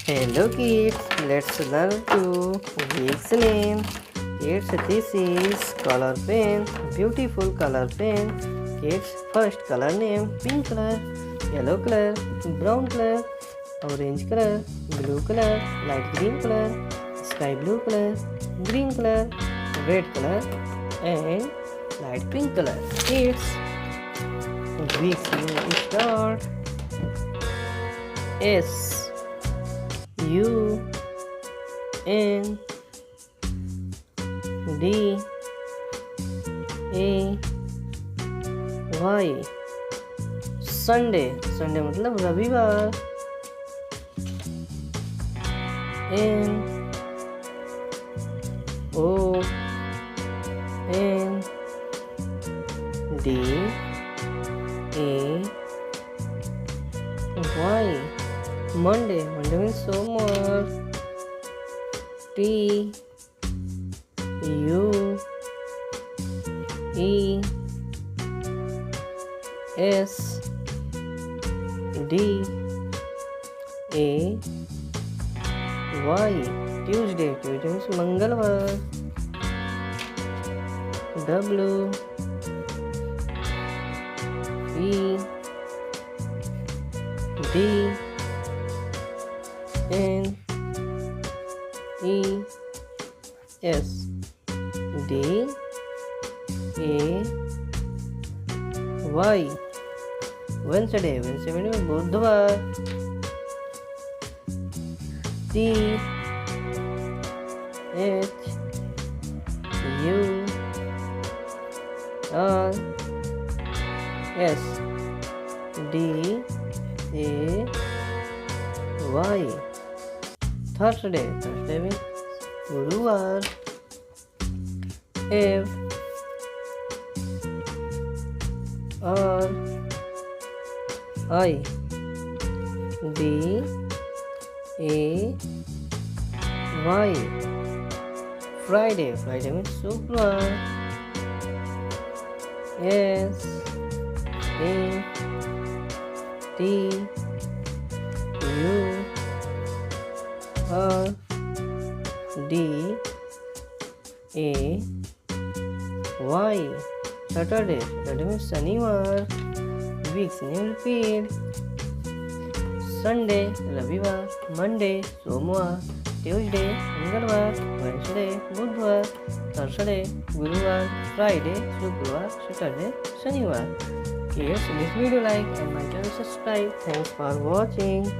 Hello kids, let's learn to week's name. Kids, this is color pen, beautiful color pen. Kids, first color name, pink color, yellow color, brown color, orange color, blue color, light green color, sky blue color, green color, red color, and light pink color. Kids, week's name start. S U N D A Y Sunday मतलब रविवार. N O N D A Y Monday means सोमवार. T U E S D A Y Tuesday means मंगलवार. W E D N E S D A Y Wednesday means बुधवार. T H U R S D A Y Thursday means गुरुवार. F R I D A Y Friday means शुक्रवार. S A T U R D A Y Saturday means शनिवार. Weeks name repeat. Sunday रविवार, Monday सोमवार, Tuesday मंगलवार, Wednesday बुधवार, Thursday गुरुवार, Friday शुक्रवार, Saturday शनिवार. Kids, this video like and my channel subscribe. Thanks for watching.